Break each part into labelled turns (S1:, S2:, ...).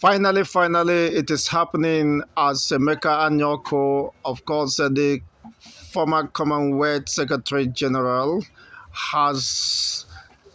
S1: Finally, it is happening as Emeka Anyaoku, of course, the former Commonwealth Secretary General, has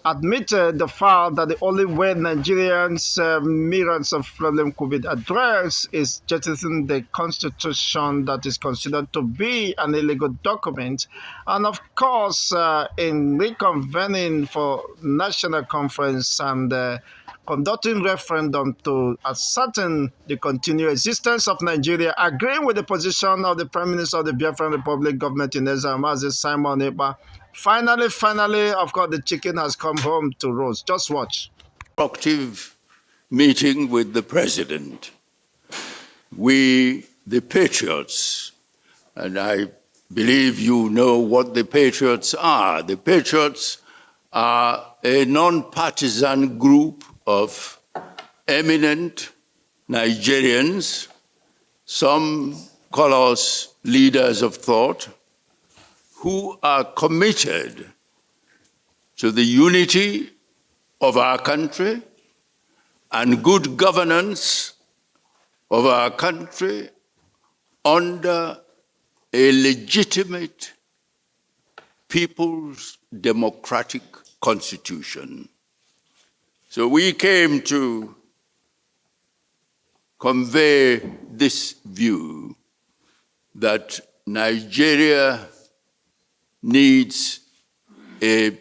S1: admitted the fact that the only way Nigerians' myriads of problems could be addressed is jettisoning the constitution that is considered to be an illegal document. And of course, in reconvening for national conference and conducting referendum to ascertain the continued existence of Nigeria, agreeing with the position of the Prime Minister of the Biafran Republic government in Ezra, Simon Ekpa. Finally, of course, the chicken has come home to roast. Just watch.
S2: Productive meeting with the President. We, the Patriots, and I believe you know what the Patriots are. The Patriots are a non-partisan group of eminent Nigerians. Some call us leaders of thought, who are committed to the unity of our country and good governance of our country under a legitimate people's democratic constitution. So we came to convey this view that Nigeria needs a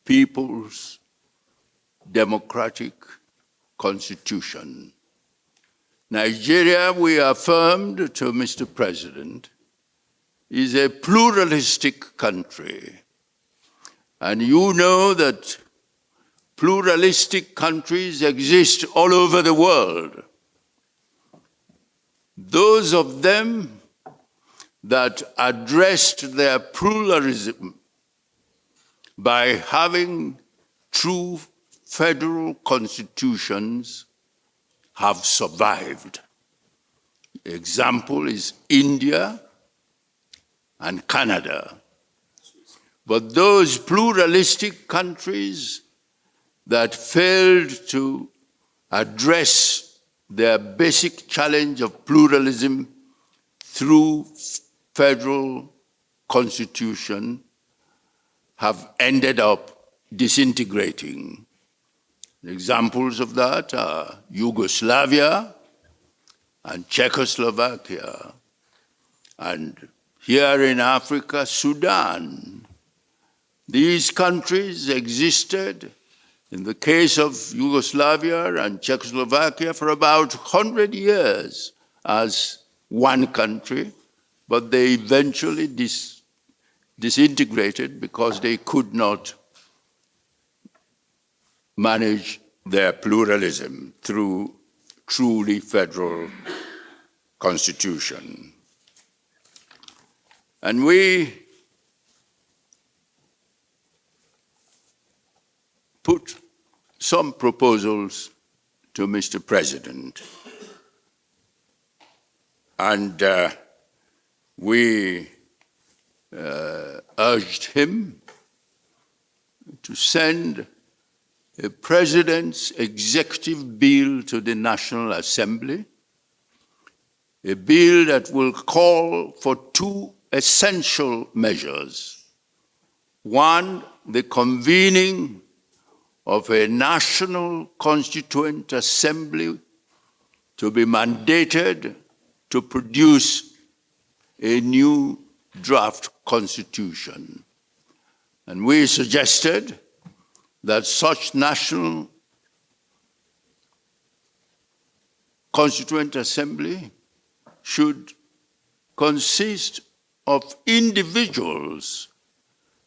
S2: people's democratic constitution. Nigeria, we affirmed to Mr. President, is a pluralistic country. And you know that pluralistic countries exist all over the world. Those of them that addressed their pluralism by having true federal constitutions have survived. Example is India and Canada. But those pluralistic countries that failed to address their basic challenge of pluralism through federal constitution have ended up disintegrating. Examples of that are Yugoslavia and Czechoslovakia, and here in Africa, Sudan. These countries existed, in the case of Yugoslavia and Czechoslovakia, for about 100 years as one country, but they eventually disintegrated because they could not manage their pluralism through truly federal constitution. And we put some proposals to Mr. President. And we urged him to send a president's executive bill to the National Assembly, a bill that will call for two essential measures. One, the convening of a National Constituent Assembly to be mandated to produce a new draft constitution. And we suggested that such National Constituent Assembly should consist of individuals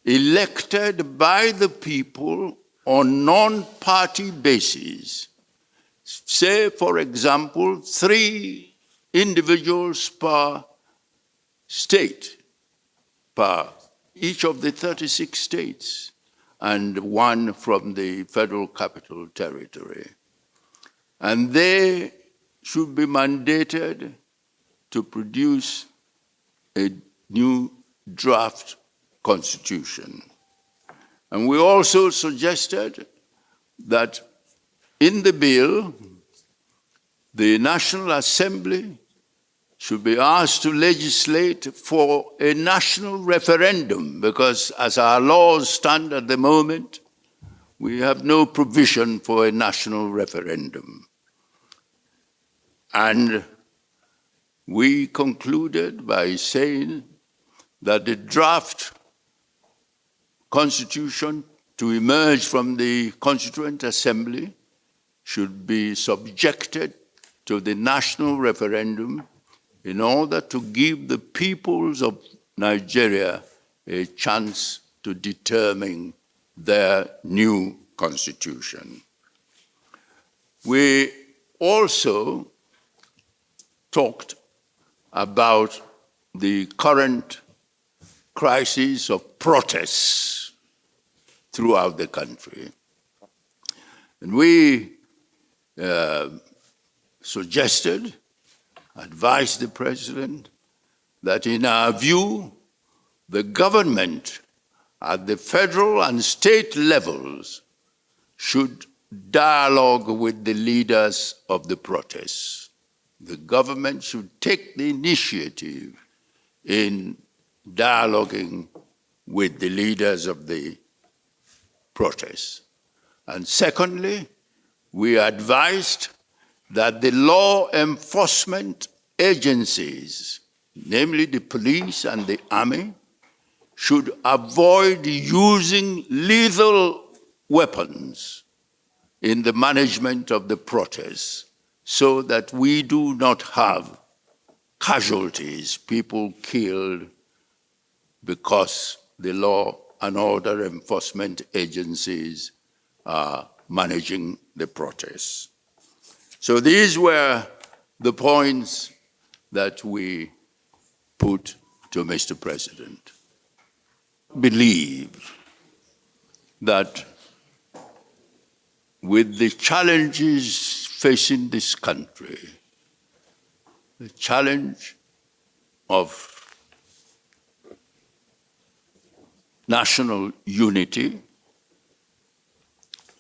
S2: elected by the people on non-party basis. Say, for example, 3 individuals per state, per each of the 36 states, and 1 from the Federal Capital Territory. And they should be mandated to produce a new draft constitution. And we also suggested that in the bill, the National Assembly should be asked to legislate for a national referendum, because as our laws stand at the moment, we have no provision for a national referendum. And we concluded by saying that the draft constitution to emerge from the Constituent Assembly should be subjected to the national referendum in order to give the peoples of Nigeria a chance to determine their new constitution. We also talked about the current crisis of protests throughout the country. And we suggested, advised the President, that in our view, the government at the federal and state levels should dialogue with the leaders of the protests. The government should take the initiative in dialoguing with the leaders of the protests. And secondly, we advised that the law enforcement agencies, namely the police and the army, should avoid using lethal weapons in the management of the protests, so that we do not have casualties, people killed because the law and order enforcement agencies are managing the protests. So these were the points that we put to Mr. President. Believe that with the challenges facing this country, the challenge of national unity,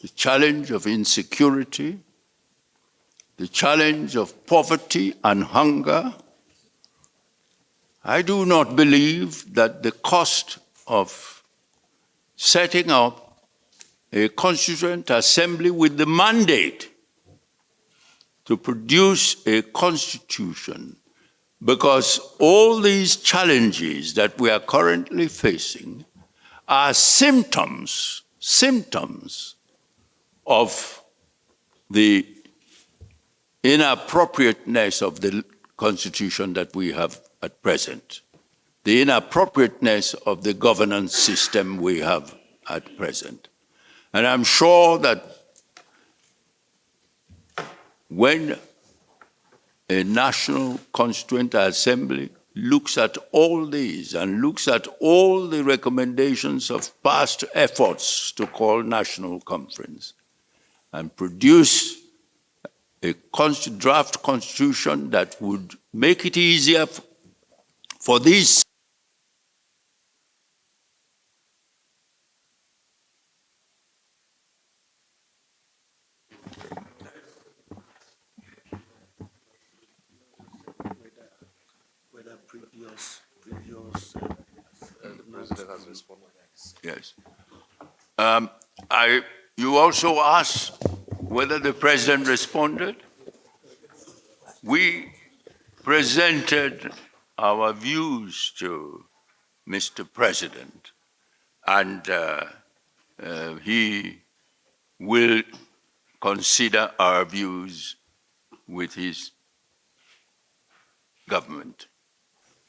S2: the challenge of insecurity, the challenge of poverty and hunger, I do not believe that the cost of setting up a constituent assembly with the mandate to produce a constitution, because all these challenges that we are currently facing are symptoms of the inappropriateness of the constitution that we have at present, the inappropriateness of the governance system we have at present. And I'm sure that when a national constituent assembly looks at all these and looks at all the recommendations of past efforts to call national conference and produce a draft constitution that would make it easier for these Yes. You also asked whether the President responded. We presented our views to Mr. President, and he will consider our views with his government.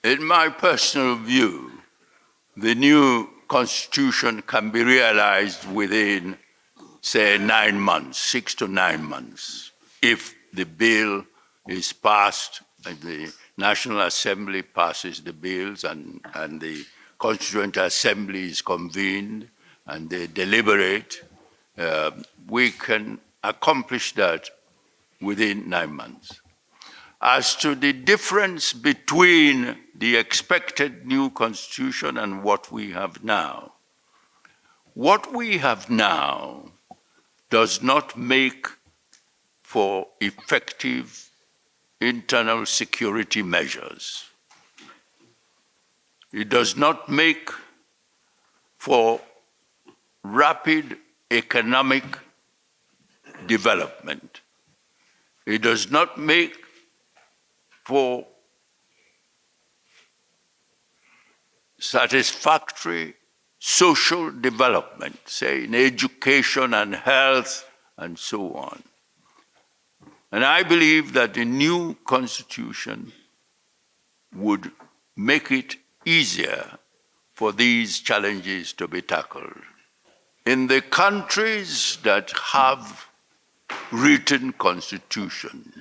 S2: In my personal view, the new constitution can be realized within, say, 9 months, 6 to 9 months, if the bill is passed, and the National Assembly passes the bills, and the Constituent Assembly is convened, and they deliberate. We can accomplish that within 9 months. As to the difference between the expected new constitution and what we have now, what we have now does not make for effective internal security measures. It does not make for rapid economic development. It does not make for satisfactory social development, say in education and health and so on. And I believe that the new constitution would make it easier for these challenges to be tackled. In the countries that have written constitution,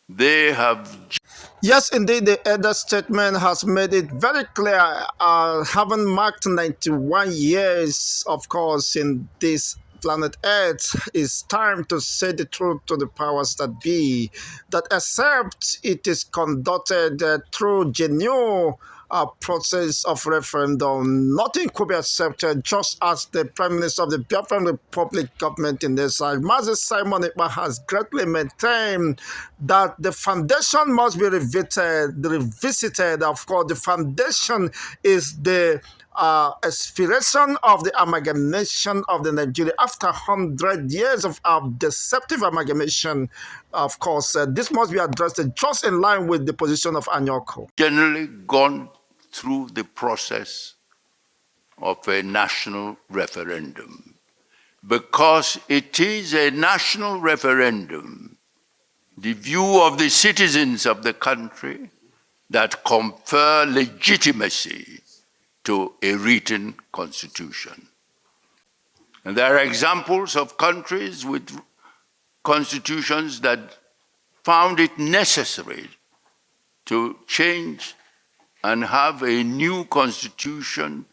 S2: they have.
S1: Yes, indeed, the elder statement has made it very clear, having marked 91 years, of course, in this planet Earth, it's time to say the truth to the powers that be, that except it is conducted through genuine process of referendum, nothing could be accepted, just as the Prime Minister of the Biafran Republic government in exile, Mazi Simon Ekpa, has greatly maintained that the foundation must be revisited. Of course, the foundation is the aspiration of the amalgamation of the Nigeria after 100 years of deceptive amalgamation. Of course, this must be addressed just in line with the position of Anyaoku.
S2: Generally gone through the process of a national referendum. Because it is a national referendum, the view of the citizens of the country, that confer legitimacy to a written constitution. And there are examples of countries with constitutions that found it necessary to change and have a new constitution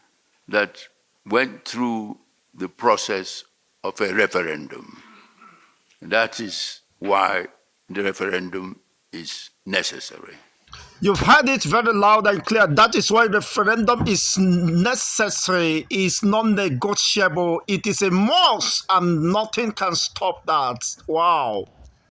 S2: that went through the process of a referendum. And that is why the referendum is necessary.
S1: You've heard it very loud and clear. That is why referendum is necessary, is non-negotiable. It is a must, and nothing can stop that. Wow.